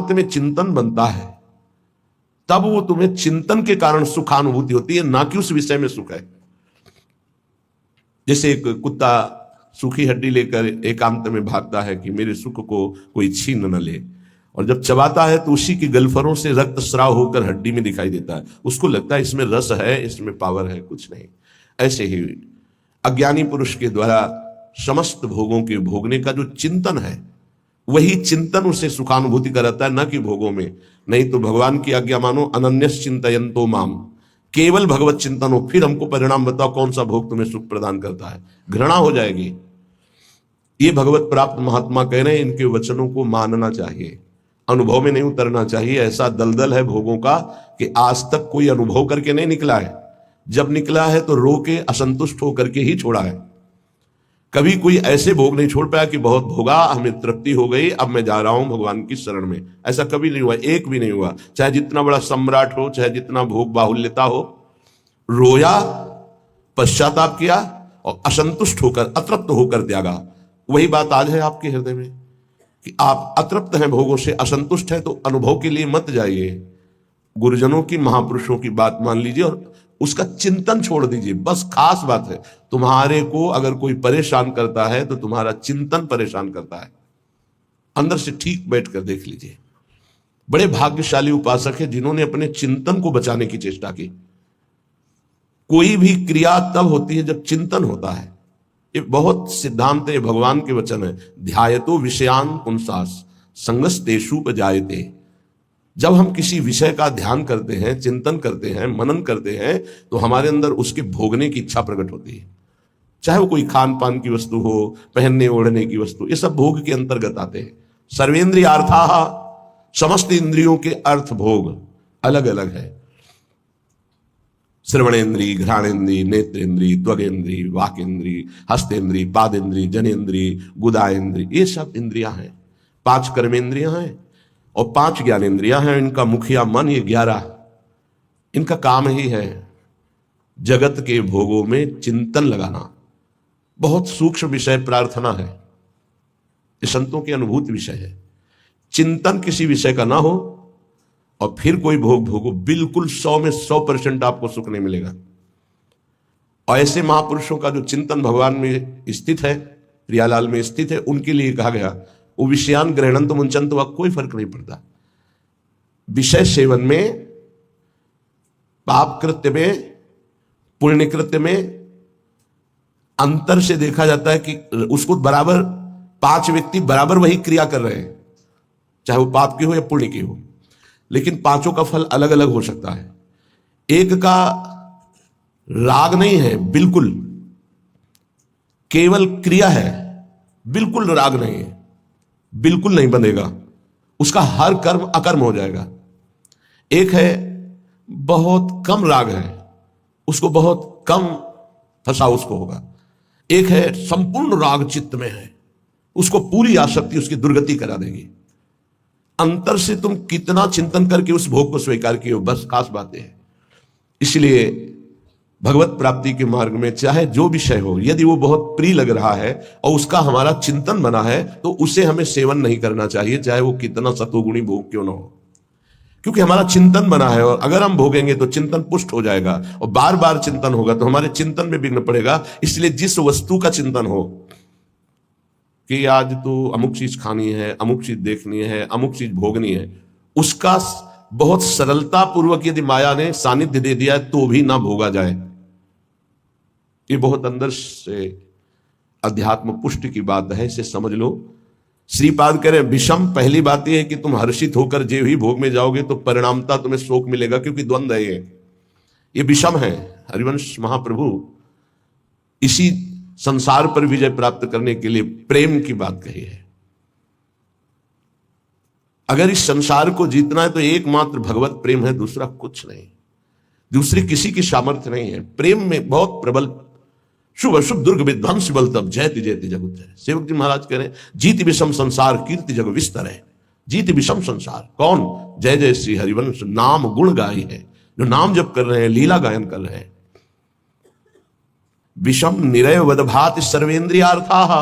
एकांत में चिंतन बनता है तब वो तुम्हें चिंतन के कारण सुखानुभूति होती है, ना कि उस विषय में सुख है। जैसे एक कुत्ता सूखी हड्डी लेकर एकांत में भागता है कि मेरे सुख को कोई छीन न ले, और जब चबाता है तो उसी की गलफरों से रक्त स्राव होकर हड्डी में दिखाई देता है, उसको लगता है इसमें रस है, इसमें पावर है, कुछ नहीं। ऐसे ही अज्ञानी पुरुष के द्वारा समस्त भोगों के भोगने का जो चिंतन है, वही चिंतन उसे सुखानुभूति कराता है, न कि भोगों में। नहीं तो भगवान की आज्ञा मानो, अनन्यस चिंतयन्तो माम, केवल भगवत चिंतन हो, फिर हमको परिणाम बताओ कौन सा भोग तुम्हें सुख प्रदान करता है। घृणा हो जाएगी। ये भगवत प्राप्त महात्मा कह रहे हैं, इनके वचनों को मानना चाहिए, अनुभव में नहीं उतरना चाहिए। ऐसा दलदल है भोगों का कि आज तक कोई अनुभव करके नहीं निकला है, जब निकला है तो रो के असंतुष्ट होकर के ही छोड़ा है। कभी कोई ऐसे भोग नहीं छोड़ पाया कि बहुत भोगा, हमें तृप्ति हो गई, अब मैं जा रहा हूं भगवान की शरण में। ऐसा कभी नहीं हुआ, एक भी नहीं हुआ। चाहे जितना बड़ा सम्राट हो, चाहे जितना भोग बाहुल्यता हो, रोया, पश्चाताप किया और असंतुष्ट होकर, अतृप्त होकर त्यागा। वही बात आज है आपके हृदय में कि आप अतृप्त हैं भोगों से, असंतुष्ट हैं, तो अनुभव के लिए मत जाइए। गुरुजनों की, महापुरुषों की बात मान लीजिए और उसका चिंतन छोड़ दीजिए। बस खास बात है, तुम्हारे को अगर कोई परेशान करता है तो तुम्हारा चिंतन परेशान करता है। अंदर से ठीक बैठ कर देख लीजिए। बड़े भाग्यशाली उपासक है जिन्होंने अपने चिंतन को बचाने की चेष्टा की। कोई भी क्रिया तब होती है जब चिंतन होता है। ये बहुत सिद्धांत है, भगवान के वचन है। ध्यायतो विषयान पुंसास संगस्तेषुपजायते। जब हम किसी विषय का ध्यान करते हैं, चिंतन करते हैं, मनन करते हैं, तो हमारे अंदर उसके भोगने की इच्छा प्रकट होती है। चाहे वो कोई खान पान की वस्तु हो, पहनने ओढ़ने की वस्तु, ये सब भोग के अंतर्गत आते हैं। सर्वेंद्रियार्थाः, समस्त इंद्रियों के अर्थ भोग अलग अलग है। श्रवणेन्द्रिय, घ्राणेन्द्रिय, नेत्रेन्द्रिय, त्वगेन्द्रिय, वाकेन्द्रिय, हस्तेन्द्रिय, पादेन्द्रिय, जनेन्द्रिय, गुदाएन्द्रिय, ये सब इंद्रियां हैं। 5 कर्मेंद्रियां हैं और 5 ज्ञानेन्द्रियां हैं। इनका मुखिया मन, ये 11, इनका काम ही है जगत के भोगों में चिंतन लगाना। बहुत सूक्ष्म विषय प्रार्थना है, ये संतों की अनुभूति विषय है। चिंतन किसी विषय का ना हो और फिर कोई भोग भोगो, बिल्कुल 100 में 100% आपको सुख नहीं मिलेगा। और ऐसे महापुरुषों का जो चिंतन भगवान में स्थित है, प्रियालाल में स्थित है, उनके लिए कहा गया वो विषयान ग्रहणंत मुंचंत, वह कोई फर्क नहीं पड़ता। विषय सेवन में, पाप कृत्य में, पुण्य कृत्य में अंतर से देखा जाता है कि उसको बराबर 5 व्यक्ति बराबर वही क्रिया कर रहे हैं, चाहे वो पाप की हो या पुण्य की हो, लेकिन पांचों का फल अलग अलग हो सकता है। एक का राग नहीं है, बिल्कुल केवल क्रिया है, बिल्कुल राग नहीं है, बिल्कुल नहीं बनेगा, उसका हर कर्म अकर्म हो जाएगा। एक है बहुत कम राग है, उसको बहुत कम फंसा उसको होगा। एक है संपूर्ण राग चित्त में है, उसको पूरी आसक्ति उसकी दुर्गति करा देगी। अंतर से तुम कितना चिंतन करके उस भोग को स्वीकार किए हो, बस खास बातें हैं। इसलिए भगवत प्राप्ति के मार्ग में चाहे जो विषय हो, यदि वो बहुत प्रिय लग रहा है और उसका हमारा चिंतन बना है, तो उसे हमें सेवन नहीं करना चाहिए, चाहे वो कितना सतोगुणी भोग क्यों ना हो, क्योंकि हमारा चिंतन बना है। और अगर हम भोगेंगे तो चिंतन पुष्ट हो जाएगा और बार बार चिंतन होगा तो हमारे चिंतन में विघ्न पड़ेगा। इसलिए जिस वस्तु का चिंतन हो कि आज तो अमुक चीज खानी है, अमुक चीज देखनी है, अमुक चीज भोगनी है, उसका बहुत सरलता पूर्वक यदि माया ने सानिध्य दे दिया तो भी ना भोगा जाए। ये बहुत अंदर से अध्यात्म पुष्टि की बात है, इसे समझ लो। श्रीपाद कह रहे हैं विषम, पहली बात यह है कि तुम हर्षित होकर जो ही भोग में जाओगे तो परिणामता तुम्हें शोक मिलेगा, क्योंकि द्वंद्व है ये विषम है। हरिवंश महाप्रभु इसी संसार पर विजय प्राप्त करने के लिए प्रेम की बात कही है। अगर इस संसार को जीतना है तो एकमात्र भगवत प्रेम है, दूसरा कुछ नहीं, दूसरी किसी की सामर्थ्य नहीं है। प्रेम में बहुत प्रबल शुभ अशुभ दुर्ग विध्वंस बल तब जयति जयति जगत है। सेवक जी महाराज कह रहे हैं जीत विषम संसार कीर्ति जग विस्तर है। जीत विषम संसार कौन? जय जय श्री हरिवंश नाम गुण गाई है, जो नाम जप कर रहे हैं, लीला गायन कर रहे हैं। विषम निरय वदभात सर्वेंद्रियार्थाः,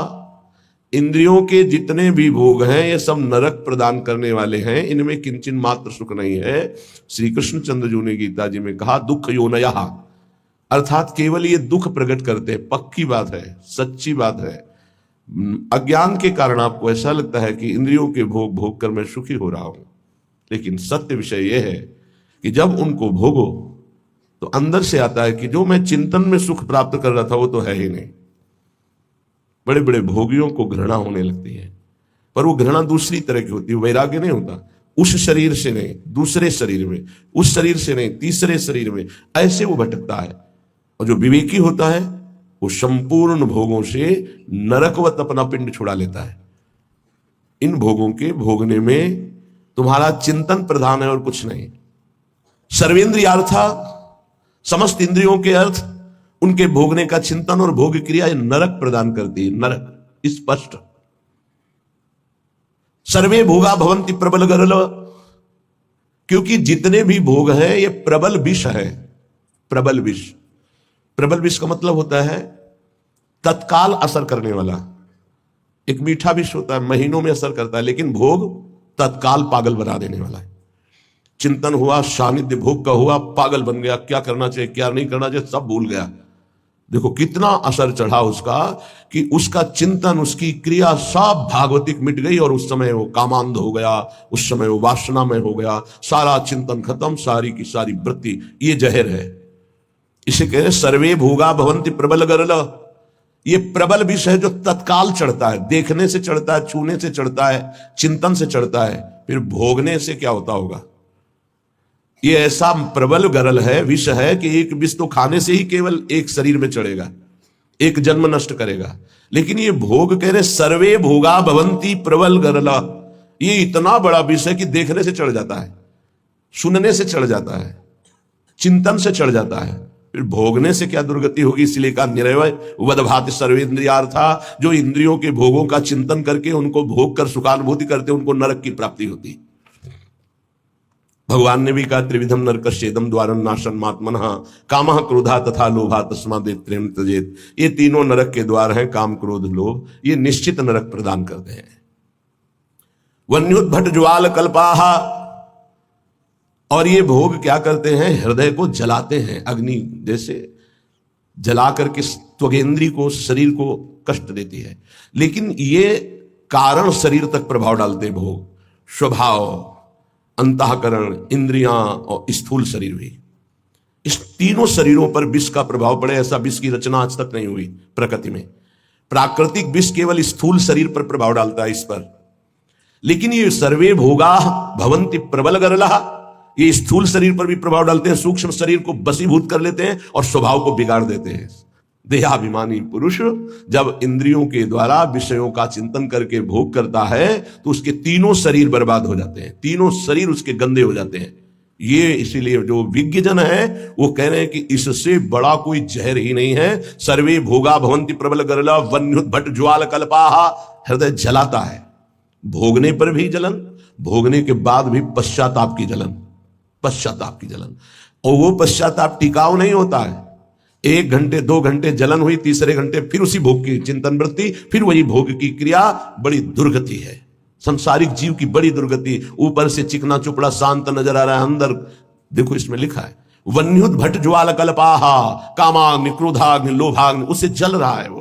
इंद्रियों के जितने भी भोग हैं ये सब नरक प्रदान करने वाले हैं, इनमें किंचन मात्र सुख नहीं है। श्री कृष्ण चंद्र जी ने गीता जी में कहा दुख योनया, अर्थात केवल ये दुख प्रकट करते हैं। पक्की बात है, सच्ची बात है। अज्ञान के कारण आपको ऐसा लगता है कि इंद्रियों के भोग भोग कर मैं सुखी हो रहा हूं, लेकिन सत्य विषय यह है कि जब उनको भोगो तो अंदर से आता है कि जो मैं चिंतन में सुख प्राप्त कर रहा था वो तो है ही नहीं। बड़े बड़े भोगियों को घृणा होने लगती है, पर वो घृणा दूसरी तरह की होती है, वैराग्य नहीं होता। उस शरीर से नहीं, दूसरे शरीर में, उस शरीर से नहीं, तीसरे शरीर में, ऐसे वो भटकता है। और जो विवेकी होता है वो संपूर्ण भोगों से नरकवत अपना पिंड छुड़ा लेता है। इन भोगों के भोगने में तुम्हारा चिंतन प्रधान है और कुछ नहीं। सर्वेंद्रियार्था, समस्त इंद्रियों के अर्थ, उनके भोगने का चिंतन और भोग क्रिया नरक प्रदान करती है। नरक स्पष्ट। सर्वे भोगा भवंति प्रबल गरल, क्योंकि जितने भी भोग हैं ये प्रबल विष है। प्रबल विष, प्रबल विष का मतलब होता है तत्काल असर करने वाला। एक मीठा विष होता है, महीनों में असर करता है, लेकिन भोग तत्काल पागल बना देने वाला है। चिंतन हुआ, सानिध्य भोग का हुआ, पागल बन गया, क्या करना चाहिए क्या नहीं करना चाहिए सब भूल गया। देखो कितना असर चढ़ा उसका, कि उसका चिंतन, उसकी क्रिया सब भागवतिक मिट गई और उस समय वो कामांध हो गया, उस समय वो वासना में हो गया, सारा चिंतन खत्म, सारी की सारी वृत्ति। ये जहर है। इसे कह रहे सर्वे भोगा भवंति प्रबल गरल। ये प्रबल विष है जो तत्काल चढ़ता है, देखने से चढ़ता है, छूने से चढ़ता है, चिंतन से चढ़ता है, फिर भोगने से क्या होता होगा। ये ऐसा प्रबल गरल है, विष है कि एक विष तो खाने से ही केवल एक शरीर में चढ़ेगा, एक जन्म नष्ट करेगा। लेकिन ये भोग कह रहे सर्वे भोगा भवंती प्रबल गरला, ये इतना बड़ा विष है कि देखने से चढ़ जाता है, सुनने से चढ़ जाता है, चिंतन से चढ़ जाता है, फिर भोगने से क्या दुर्गति होगी। इसलिए कहा निरवय वदभाति सर्वेंद्रियार्था, जो इंद्रियों के भोगों का चिंतन करके उनको भोग कर सुखानुभूति करते उनको नरक की प्राप्ति होती। भगवान ने भी कहा त्रिविधम नरकस्येदम द्वारम नाशन मात्मनः कामः क्रोधा तथा लोभा तस्मादेव प्रेम त्यजेत। ये तीनों नरक के द्वार हैं, काम क्रोध लोभ, ये निश्चित नरक प्रदान करते हैं। वन्युद्भट ज्वाल कल्पाहा, और ये भोग क्या करते हैं, हृदय को जलाते हैं, अग्नि जैसे जला करके त्वगेंद्री को, शरीर को कष्ट देती है। लेकिन ये कारण शरीर तक प्रभाव डालते हैं भोग, स्वभाव, अंतःकरण, इंद्रियां और स्थूल शरीर भी। इस तीनों शरीरों पर विष का प्रभाव पड़े, ऐसा विष की रचना आज तक नहीं हुई प्रकृति में। प्राकृतिक विष केवल स्थूल शरीर पर प्रभाव डालता है, इस पर। लेकिन ये सर्वे भोगा भवंति प्रबल गरला, ये स्थूल शरीर पर भी प्रभाव डालते हैं, सूक्ष्म शरीर को बसीभूत कर लेते हैं और स्वभाव को बिगाड़ देते हैं। देहाभिमानी पुरुष जब इंद्रियों के द्वारा विषयों का चिंतन करके भोग करता है तो उसके तीनों शरीर बर्बाद हो जाते हैं, तीनों शरीर उसके गंदे हो जाते हैं। ये इसीलिए जो विज्ञजन है वो कह रहे हैं कि इससे बड़ा कोई जहर ही नहीं है। सर्वे भोगा भवंति प्रबल गरला वन्युद्भट ज्वाल कल्पाहा, हृदय जलाता है, भोगने पर भी जलन, भोगने के बाद भी पश्चाताप की जलन, पश्चाताप की जलन। और वो पश्चाताप टिकाऊ नहीं होता है। 1 घंटे 2 घंटे जलन हुई, तीसरे घंटे फिर उसी भोग की चिंतन वृत्ति, फिर वही भोग की क्रिया। बड़ी दुर्गति है संसारिक जीव की, बड़ी दुर्गति। ऊपर से चिकना चुपड़ा शांत नजर आ रहा है, अंदर देखो इसमें लिखा है वन्युद्भट ज्वाल कल्पाहा कामाग्नि क्रोधाग्नि लोभाग्नि, उससे जल रहा है वो।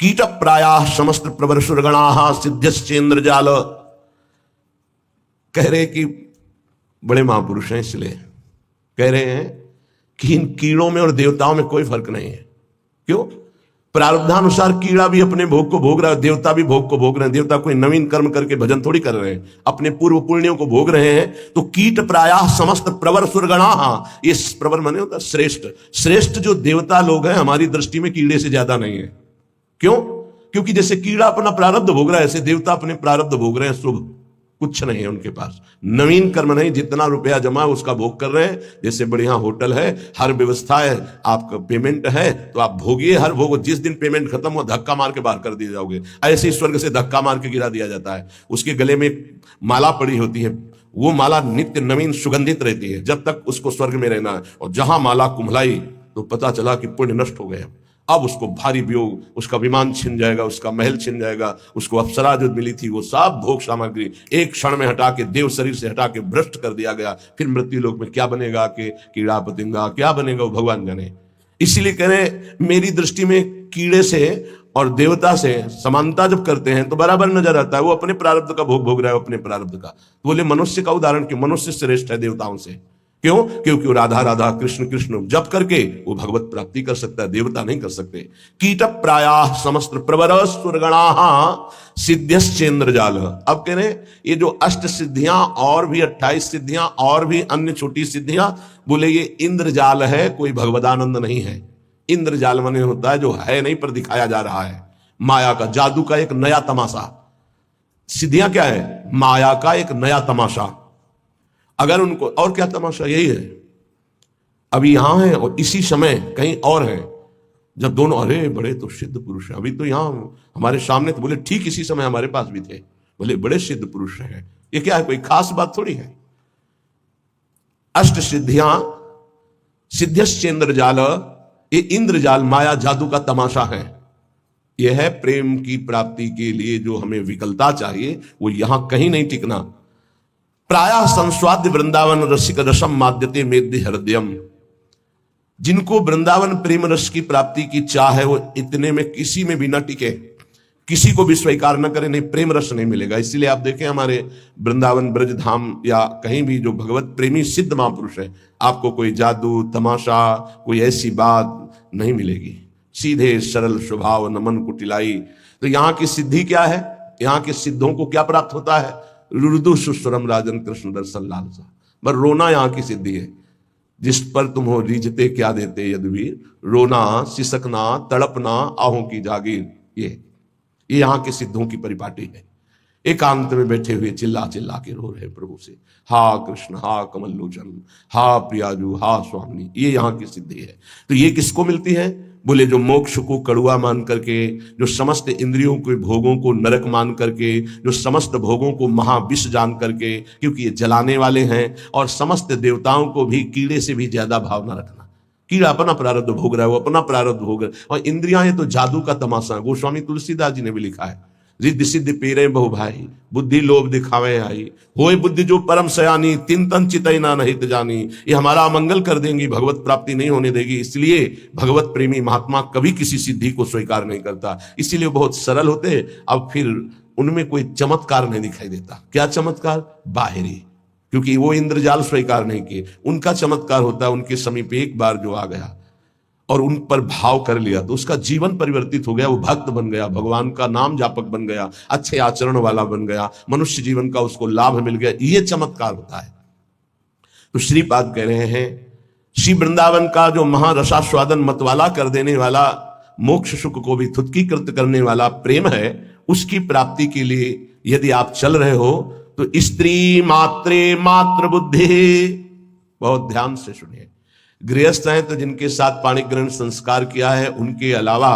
कीट प्रायाः समस्त प्रवर सुरगणाः सिद्ध्यश्चेन्द्र जाल, कह रहे कि बड़े महापुरुष हैं, इसलिए कह रहे हैं कि इन कीड़ों में और देवताओं में कोई फर्क नहीं है। क्यों? प्रारब्धानुसार कीड़ा भी अपने भोग को भोग रहा है, देवता भी भोग को भोग रहे हैं। देवता कोई नवीन कर्म करके भजन थोड़ी कर रहे हैं, अपने पूर्व पुण्यों को भोग रहे हैं। तो कीट प्रायः समस्त प्रवर सुरगणाः, ये प्रवर माने होता श्रेष्ठ, श्रेष्ठ जो देवता लोग हैं हमारी दृष्टि में कीड़े से ज्यादा नहीं है। क्यों? क्योंकि जैसे कीड़ा अपना प्रारब्ध भोग रहा है, ऐसे देवता अपने प्रारब्ध भोग रहे हैं। शुभ कुछ नहीं है उनके पास, नवीन कर्म नहीं, जितना रुपया जमा है उसका भोग कर रहे हैं। जैसे बढ़िया होटल है, हर व्यवस्था है, आपका पेमेंट है तो आप भोगिए हर भोग। जिस दिन पेमेंट खत्म हो धक्का मार के बाहर कर दिए जाओगे। ऐसे ही स्वर्ग से धक्का मार के गिरा दिया जाता है। उसके गले में माला पड़ी होती है, वो माला नित्य नवीन सुगंधित रहती है जब तक उसको स्वर्ग में रहना है। और जहां माला कुम्हलाई तो पता चला कि पुण्य नष्ट हो गया, अब उसको भारी वियोग, उसका विमान छिन जाएगा, उसका महल छिन जाएगा, उसको अप्सरा जो मिली थी वो सब भोग सामग्री एक क्षण में हटा के, देव शरीर से हटा के भ्रष्ट कर दिया गया। फिर मृत्यु लोक में क्या बनेगा कि कीड़ा पतिंगा क्या बनेगा वो भगवान जाने। इसीलिए कह रहे मेरी दृष्टि में कीड़े से और देवता से समानता जब करते हैं तो बराबर नजर आता है। वो अपने प्रारब्ध का भोग भोग रहा है, अपने प्रारब्ध का। तो बोले मनुष्य का उदाहरण क्यों? मनुष्य श्रेष्ठ है देवताओं से। क्यों? क्योंकि वो राधा राधा कृष्ण कृष्ण जप करके वो भगवत प्राप्ति कर सकता है, देवता नहीं कर सकते। कीट प्रायाः समस्त प्रवर सुरगणाः सिद्ध्यश्चेन्द्र जाल। अब कह रहे ये जो अष्ट सिद्धियां और भी 28 सिद्धियां और भी अन्य छोटी सिद्धियां, बोले ये इंद्रजाल है, कोई भगवदानंद नहीं है। इंद्रजाल माने होता है जो है नहीं पर दिखाया जा रहा है, माया का, जादू का एक नया तमाशा। सिद्धियां क्या है? माया का एक नया तमाशा। अगर उनको और क्या तमाशा, यही है अभी यहां है और इसी समय कहीं और है, जब दोनों अरे बड़े तो सिद्ध पुरुष हैं, अभी तो यहां हमारे सामने, तो बोले ठीक इसी समय हमारे पास भी थे, बोले बड़े सिद्ध पुरुष हैं। ये क्या है? कोई खास बात थोड़ी है। अष्ट सिद्धियां, सिद्ध्यश्चेन्द्र जाल, ये इंद्रजाल माया जादू का तमाशा है। यह है प्रेम की प्राप्ति के लिए जो हमें विकलता चाहिए, वो यहां कहीं नहीं टिकना। प्रायः संस्वाद्य वृंदावन रसिक रसम माद्यते मेद्य हृदयम। जिनको वृंदावन प्रेम रस की प्राप्ति की चाह है वो इतने में किसी में भी न टिके, किसी को भी स्वीकार न करे, नहीं प्रेम रस नहीं मिलेगा। इसीलिए आप देखें हमारे वृंदावन ब्रज धाम या कहीं भी जो भगवत प्रेमी सिद्ध महापुरुष है, आपको कोई जादू तमाशा कोई ऐसी बात नहीं मिलेगी। सीधे सरल स्वभाव, नमन कुटिलाई। तो यहाँ की सिद्धि क्या है? यहाँ के सिद्धों को क्या प्राप्त होता है? रुदु सुस्वरम राजन कृष्ण दर्शन लालसा। पर रोना यहाँ की सिद्धि है। जिस पर तुम हो रीझते क्या देते यदुवीर, रोना सिसकना तड़पना आहों की जागीर। ये यहाँ के सिद्धों की परिपाटी है। एकांत में बैठे हुए चिल्ला चिल्ला के रो रहे प्रभु से, हा कृष्ण, हा कमल लोचन, हा प्रियाजू, हा स्वामी। ये यहाँ की सिद्धि है। तो ये किसको मिलती है? बोले जो मोक्ष को कड़ुआ मान करके, जो समस्त इंद्रियों के भोगों को नरक मान करके, जो समस्त भोगों को महाविष जान करके, क्योंकि ये जलाने वाले हैं, और समस्त देवताओं को भी कीड़े से भी ज्यादा भाव न रखना। कीड़ा अपना प्रारब्ध भोग रहा है, वो अपना प्रारब्ध भोग रहा है। और इंद्रियां हैं तो जादू का तमाशा। गोस्वामी तुलसीदास जी ने भी लिखा है, रिद्धि सिद्धि पीरे बहु भाई, बुद्धि लोभ दिखावे आई, होए बुद्धि जो परम सयानी, तिन तन चितई ना नहीं जानी। ये हमारा अमंगल कर देंगी, भगवत प्राप्ति नहीं होने देगी। इसलिए भगवत प्रेमी महात्मा कभी किसी सिद्धि को स्वीकार नहीं करता। इसीलिए बहुत सरल होते। अब फिर उनमें कोई चमत्कार नहीं दिखाई देता। क्या चमत्कार? बाहरी, क्योंकि वो इंद्रजाल स्वीकार नहीं किए। उनका चमत्कार होता है उनके समीप एक बार जो आ गया और उन पर भाव कर लिया तो उसका जीवन परिवर्तित हो गया, वो भक्त बन गया, भगवान का नाम जापक बन गया, अच्छे आचरण वाला बन गया, मनुष्य जीवन का उसको लाभ मिल गया। ये चमत्कार होता है। तो श्रीपाद कह रहे हैं श्री वृंदावन का जो महारसास्वादन मतवाला कर देने वाला, मोक्ष सुख को भी थुत्कीकृत करने वाला प्रेम है, उसकी प्राप्ति के लिए यदि आप चल रहे हो तो स्त्री मात्रे मात्र बुद्धि, बहुत ध्यान से सुनिए। गृहस्थ हैं तो जिनके साथ पाणी ग्रहण संस्कार किया है, उनके अलावा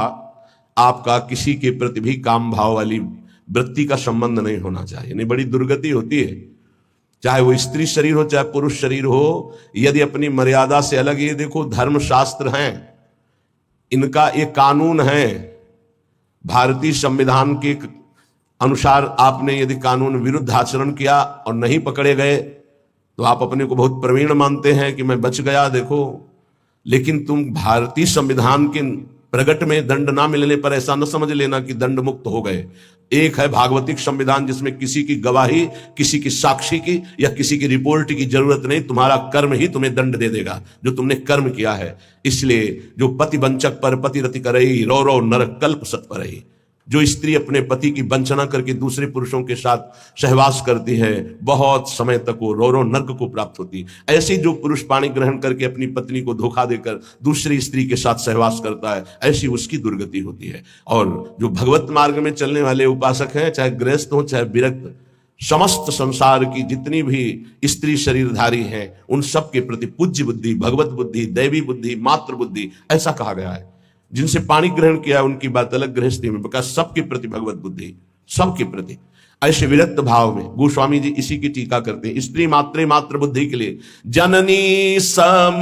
आपका किसी के प्रति भी काम भाव वाली वृत्ति का संबंध नहीं होना चाहिए। नहीं, बड़ी दुर्गति होती है। चाहे वो स्त्री शरीर हो चाहे पुरुष शरीर हो, यदि अपनी मर्यादा से अलग, ये देखो धर्म शास्त्र हैं, इनका एक कानून है। भारतीय संविधान के अनुसार आपने यदि कानून विरुद्ध आचरण किया और नहीं पकड़े गए तो आप अपने को बहुत प्रवीण मानते हैं कि मैं बच गया, देखो। लेकिन तुम भारतीय संविधान के प्रगट में दंड ना मिलने पर ऐसा न समझ लेना कि दंड मुक्त हो गए। एक है भागवतिक संविधान जिसमें किसी की गवाही, किसी की साक्षी की या किसी की रिपोर्ट की जरूरत नहीं, तुम्हारा कर्म ही तुम्हें दंड दे देगा जो तुमने कर्म किया है। इसलिए जो पति वंचक पर पतिरति करई, रो रो नरक कल्प सत परई। जो स्त्री अपने पति की वंचना करके दूसरे पुरुषों के साथ सहवास करती है, बहुत समय तक वो रो रो नर्क को प्राप्त होती। ऐसे जो पुरुष पाणी ग्रहण करके अपनी पत्नी को धोखा देकर दूसरी स्त्री के साथ सहवास करता है, ऐसी उसकी दुर्गति होती है। और जो भगवत मार्ग में चलने वाले उपासक हैं, चाहे गृहस्थ हो चाहे विरक्त, समस्त संसार की जितनी भी स्त्री शरीरधारी हैं, उन सब के प्रति पूज्य बुद्धि, भगवत बुद्धि, दैवी बुद्धि, मातृ बुद्धि, ऐसा कहा गया है। जिनसे पाणी ग्रहण किया उनकी बात अलग, गृहस्थी में बका सबके प्रति भगवत बुद्धि, सबके प्रति ऐसे विरक्त भाव में। गोस्वामी जी इसी की टीका करते हैं। स्त्री मात्रे मात्र बुद्धि के लिए जननी सम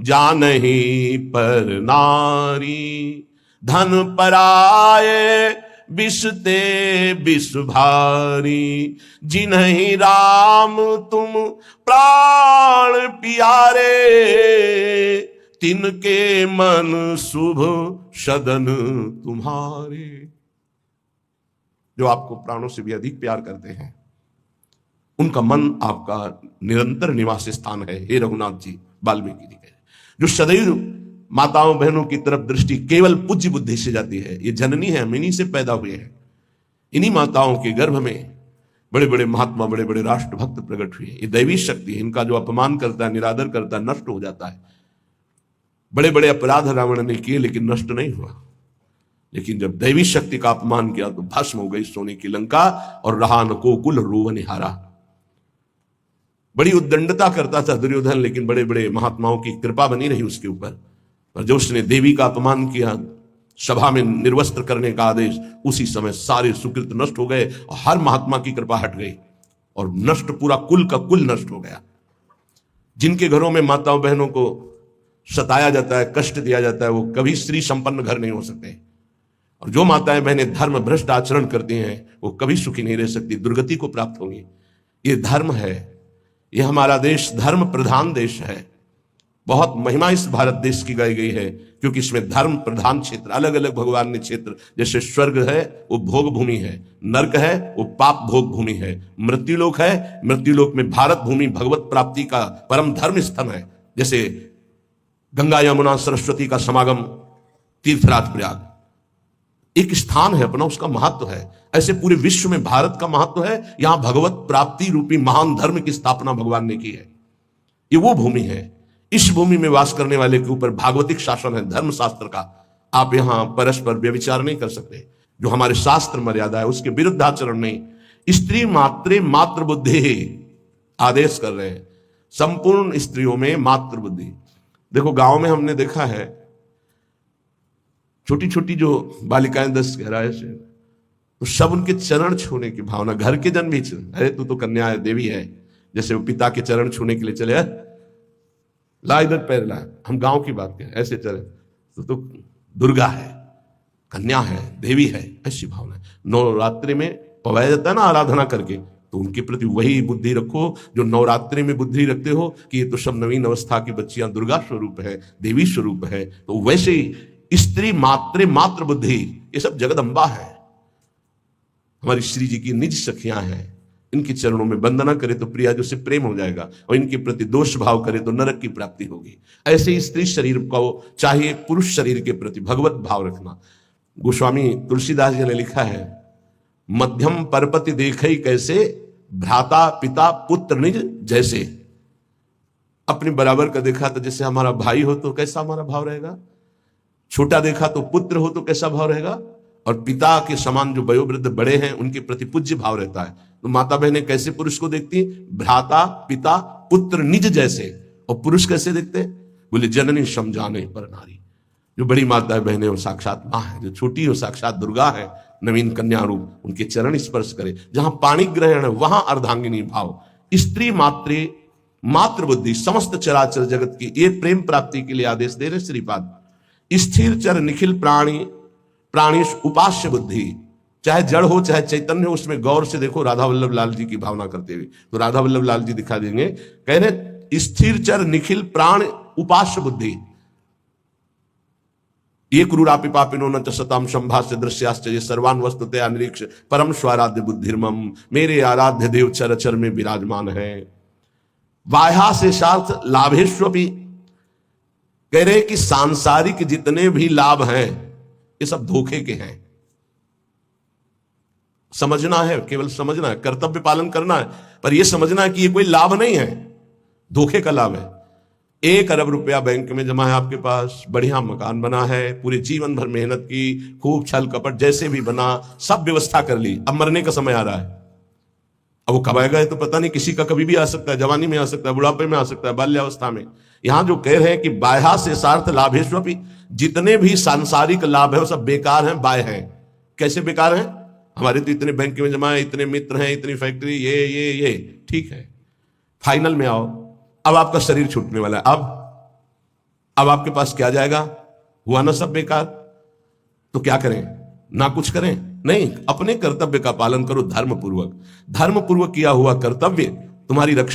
जानहि पर नारी। धन पराए विष ते विष भारी, जिन्हि राम तुम प्राण प्यारे, तिनके मन शुभ सदन तुम्हारे। जो आपको प्राणों से भी अधिक प्यार करते हैं, उनका मन आपका निरंतर निवास स्थान है। हे रघुनाथ जी, वाल्मीकि जी कहे, जो सदैव माताओं बहनों की तरफ दृष्टि केवल पूज्य बुद्धि से जाती है। ये जननी है, हम इन्हीं से पैदा हुए हैं। इन्हीं माताओं के गर्भ में बड़े बड़े महात्मा, बड़े बड़े राष्ट्र भक्त प्रकट हुए। ये दैवी शक्ति है। इनका जो अपमान करता है, निरादर करता है, नष्ट हो जाता है। बड़े बड़े अपराध रावण ने किए लेकिन नष्ट नहीं हुआ। लेकिन जब दैवी शक्ति का अपमान किया तो भस्म हो गई सोने की लंका, और रहा न कोकुल रोवन हारा। बड़ी उद्दंडता करता था दुर्योधन, लेकिन बड़े बड़े महात्माओं की कृपा बनी रही उसके ऊपर। और जब उसने देवी का अपमान किया, सभा में निर्वस्त्र करने का आदेश, उसी समय सारे सुकृत नष्ट हो गए और हर महात्मा की कृपा हट गई और नष्ट, पूरा कुल का कुल नष्ट हो गया। जिनके घरों में माताओं बहनों को सताया जाता है, कष्ट दिया जाता है, वो कभी स्त्री संपन्न घर नहीं हो सकते। और जो माताएं बहनें धर्म भ्रष्ट आचरण करती हैं, वो कभी सुखी नहीं रह सकती, दुर्गति को प्राप्त होंगी। ये धर्म है। यह हमारा देश धर्म प्रधान देश है। बहुत महिमा इस भारत देश की गाई गई है, क्योंकि इसमें धर्म प्रधान क्षेत्र, अलग अलग भगवान ने क्षेत्र, जैसे स्वर्ग है वो भोग भूमि है, नर्क है वो पाप भोग भूमि है, मृत्युलोक है, मृत्युलोक में भारत भूमि भगवत प्राप्ति का परम धर्म स्थल है। जैसे गंगा यमुना सरस्वती का समागम तीर्थराज प्रयाग एक स्थान है अपना, उसका महत्व है। ऐसे पूरे विश्व में भारत का महत्व है। यहां भगवत प्राप्ति रूपी महान धर्म की स्थापना भगवान ने की है। ये वो भूमि है। इस भूमि में वास करने वाले के ऊपर भागवतिक शासन है, धर्म शास्त्र का। आप यहां परस्पर व्यभिचार नहीं कर सकते, जो हमारे शास्त्र मर्यादा है उसके विरुद्ध आचरण नहीं। स्त्री मात्रे मातृ बुद्धि आदेश कर रहे हैं, संपूर्ण स्त्रियों में मातृ बुद्धि। देखो गांव में हमने देखा है, छोटी छोटी जो बालिकाएं 10-11 से, तो सब उनके चरण छूने की भावना, घर के जन भी, अरे तू तो कन्या है, देवी है, जैसे वो पिता के चरण छूने के लिए चले, ला इधर पैर ला, हम गांव की बात करें, ऐसे चले तो दुर्गा है, कन्या है, देवी है, ऐसी भावना है। नवरात्रि में पवाया जाता है ना आराधना करके, तो उनके प्रति वही बुद्धि रखो जो नवरात्रि में बुद्धि रखते हो कि ये तो सब नवीन अवस्था की बच्चियां दुर्गा स्वरूप है, देवी स्वरूप है। तो वैसे ही स्त्री मात्रे मातृ बुद्धि, ये सब जगदम्बा है, हमारी श्री जी की निज सखियां हैं। इनके चरणों में वंदना करे तो प्रिया जो से प्रेम हो जाएगा, और इनके प्रति दोष भाव करे तो नरक की प्राप्ति होगी। ऐसे ही स्त्री शरीर को चाहे पुरुष शरीर के प्रति भगवत भाव रखना। गोस्वामी तुलसीदास जी ने लिखा है, मध्यम परपति देखई कैसे, भ्राता पिता पुत्र निज जैसे। अपने बराबर का देखा तो जैसे हमारा भाई हो तो कैसा हमारा भाव रहेगा, छोटा देखा तो पुत्र हो तो कैसा भाव रहेगा, और पिता के समान जो वयोवृद्ध बड़े हैं उनके प्रति पूज्य भाव रहता है। तो माता बहनें कैसे पुरुष को देखती हैं, भ्राता पिता पुत्र निज जैसे। और पुरुष कैसे देखते, बोले जननी समझाने पर नारी। जो बड़ी माता बहनें वो साक्षात माँ है, जो छोटी हो साक्षात दुर्गा है, नवीन कन्या रूप, उनके चरण स्पर्श करे। जहां पाणी ग्रहण है वहां अर्धांगिनी भाव। स्त्री मात्रे मातृ बुद्धि, समस्त चराचर जगत की ये प्रेम प्राप्ति के लिए आदेश दे रहे श्रीपाद। स्थिर चर निखिल प्राणी प्राणीश उपास्य बुद्धि, चाहे जड़ हो चाहे चैतन्य हो, उसमें गौर से देखो राधा वल्लभ लाल जी की भावना करते हुए। तो राधा वल्लभ लाल जी दिखा देंगे, कह रहे स्थिर चर निखिल प्राण उपास्य बुद्धि। ये क्रूरापि पापिनो न च सताम संभाष्य दृश्याश्च ये सर्वान वस्तुतया निरीक्ष परम स्वाराध्य बुद्धिर्मम। मेरे आराध्य देव चर चर में विराजमान है। बाह्या से सार्थ लाभेश्वपि, कह रहे कि सांसारिक जितने भी लाभ हैं ये सब धोखे के हैं। समझना है, केवल समझना है, कर्तव्य पालन करना है, पर यह समझना है कि ये कोई लाभ नहीं है, धोखे का लाभ है। 1 अरब रुपया बैंक में जमा है आपके पास, बढ़िया मकान बना है, पूरे जीवन भर मेहनत की, खूब छल कपट जैसे भी बना, सब व्यवस्था कर ली, अब मरने का समय आ रहा है। अब वो कब आएगा तो पता नहीं, किसी का कभी भी आ सकता है, जवानी में आ सकता है, बुढ़ापे में आ सकता है, बाल्यावस्था में। यहां जो कह रहे हैं कि बाह्या से सार्थ लाभेश्वपि, जितने भी सांसारिक लाभ है वो सब बेकार हैं, बाह्य हैं। कैसे बेकार हैं, हमारे तो इतने बैंक में जमा है, इतने मित्र हैं, इतनी फैक्ट्री, ये ठीक है। फाइनल में आओ, अब आपका शरीर छूटने वाला है। अब अब आपके पास क्या जाएगा? हुआ ना सब बेकार। तो क्या करें? ना कुछ करें? नहीं, अपने कर्तव्य का पालन करो धर्मपूर्वक। धर्मपूर्वक किया हुआ कर्तव्य तुम्हारी रक्षा